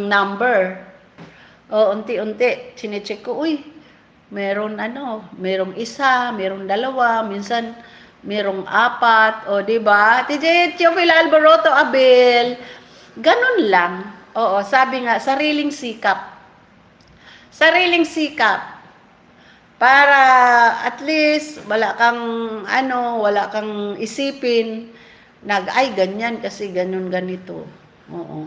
number. O, unti-unti, chinecheck ko, uy, merong isa, merong dalawa, minsan merong apat, o, di ba? TJ Teofila Alboroto Abel, ganun lang. Oo, sabi nga, sariling sikap. Sariling sikap. Para at least wala kang isipin ay ganyan kasi ganun ganito. Oo.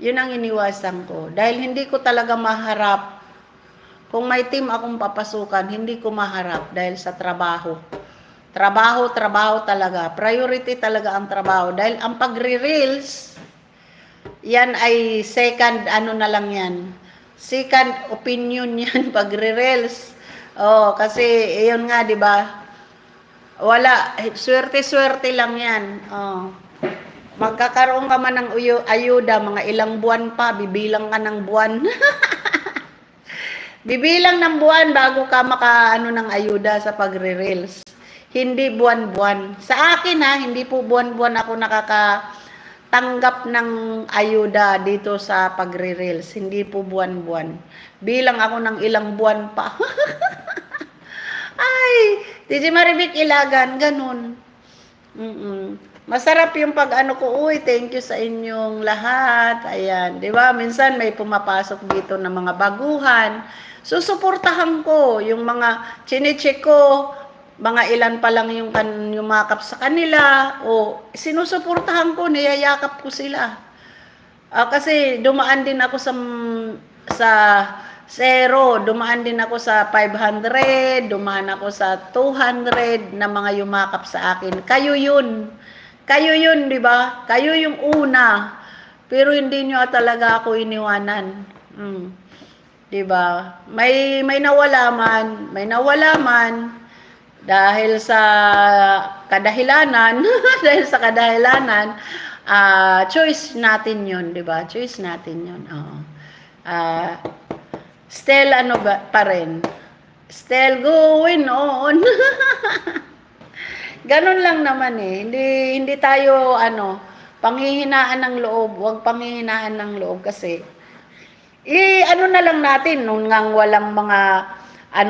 'Yun ang iniwasan ko dahil hindi ko talaga maharap. Kung may team akong papasukan, hindi ko maharap dahil sa trabaho. Trabaho talaga. Priority talaga ang trabaho dahil ang pagre-reels yan ay second na lang yan. Second opinion yan pagre-reels. Oh, kasi yun nga 'di ba? Wala, swerte-swerte lang 'yan. Oh. Magkakaroon ka man ng ayuda, mga ilang buwan pa, bibilang ka ng buwan. Bibilang ng buwan bago ka makaano ng ayuda sa pagre-reels. Hindi buwan-buwan. Sa akin hindi po buwan-buwan ako nakakatanggap ng ayuda dito sa pagre-reels. Hindi po buwan-buwan. Bilang ako ng ilang buwan pa. Ay, DJ Maribik Ilagan, ganun. Masarap yung pag-ano ko, uy, thank you sa inyong lahat. Ayan, di ba? Minsan may pumapasok dito ng mga baguhan. Susuportahan ko yung mga chinecheck ko, mga ilan pa lang yung yumakap sa kanila. O, sinusuportahan ko, niyayakap ko sila. Kasi dumaan din ako sa zero, dumaan din ako sa 500, dumaan ako sa 200 na mga yumakap sa akin. Kayo yun, di ba? Kayo yung una. Pero hindi nyo talaga ako iniwanan. Di ba? May nawala man dahil sa kadahilanan, choice natin 'yun, 'di ba? Choice natin 'yun. Oo. Still pa rin. Still going on. Ganun lang naman eh. Hindi tayo panghihinaan ng loob, wag panghihinaan ng loob kasi na lang natin nung walang mga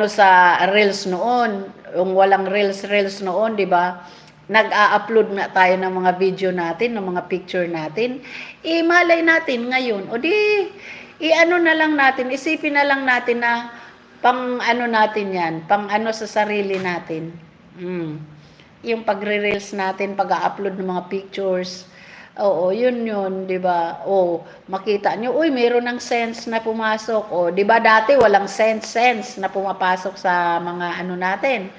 sa reels noon, yung walang reels noon, 'di ba? Nag-a-upload na tayo ng mga video natin, ng mga picture natin. Malay natin ngayon, o di na lang natin, isipin na lang natin na pang natin 'yan, pang sa sarili natin. Yung pagre-reels natin, pag-a-upload ng mga pictures. Oo, yun, 'di ba? Makita nyo, uy, meron ng sense na pumasok. 'Di ba dati walang sense na pumapasok sa mga natin,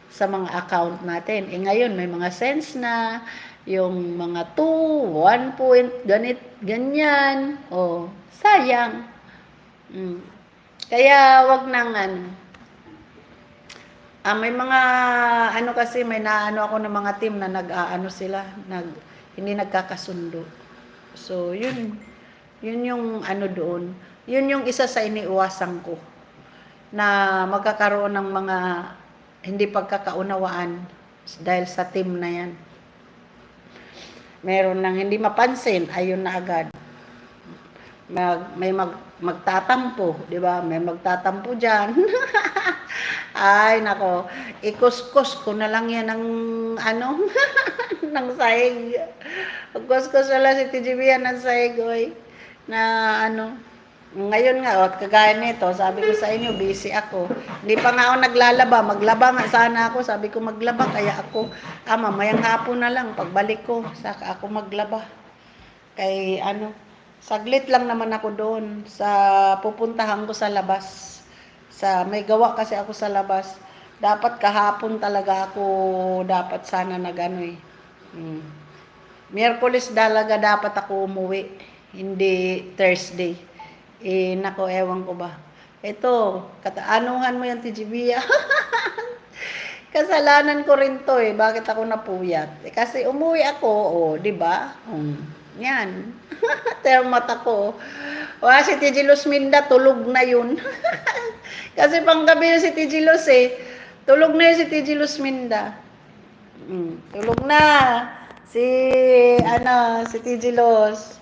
sa mga account natin. Ngayon may mga sense na, yung mga 2, 1 point, ganyan. Sayang. Kaya wag nang may mga kasi may ako ng mga team na sila, hindi nagkakasundo. So, yun yung doon. Yun yung isa sa iniiwasan ko na magkakaroon ng mga hindi pagkakaunawaan dahil sa team na yan. Meron nang hindi mapansin, ayun na agad. May magtatampo, di ba? May magtatampo dyan. Ay, nako. Ikuskus ko na lang yan ng ng sahig. Kuskus na lang si TGB yan ng sahig, oy. Na ngayon nga, kagaya nito, sabi ko sa inyo, busy ako. Hindi pa nga ako naglalaba. Maglaba nga sana ako. Sabi ko maglaba, kaya ako, mamayang hapon na lang. Pagbalik ko, saka ako maglaba. Kay saglit lang naman ako doon sa pupuntahan ko sa labas. May gawa kasi ako sa labas. Dapat kahapon talaga ako, dapat sana Miyerkules talaga dapat ako umuwi. Hindi Thursday. Nako, ewan ko ba. Ito, kataanuhan mo yan, TGB. Kasalanan ko rin to Bakit ako napuyat? Kasi umuwi ako, di ba? Yan. Pero mata ko. Si TG Luz Minda, tulog na yun. Kasi panggabi yun si TG Luz Tulog na yun si TG Luz Minda. Tulog na. Si TG Luz.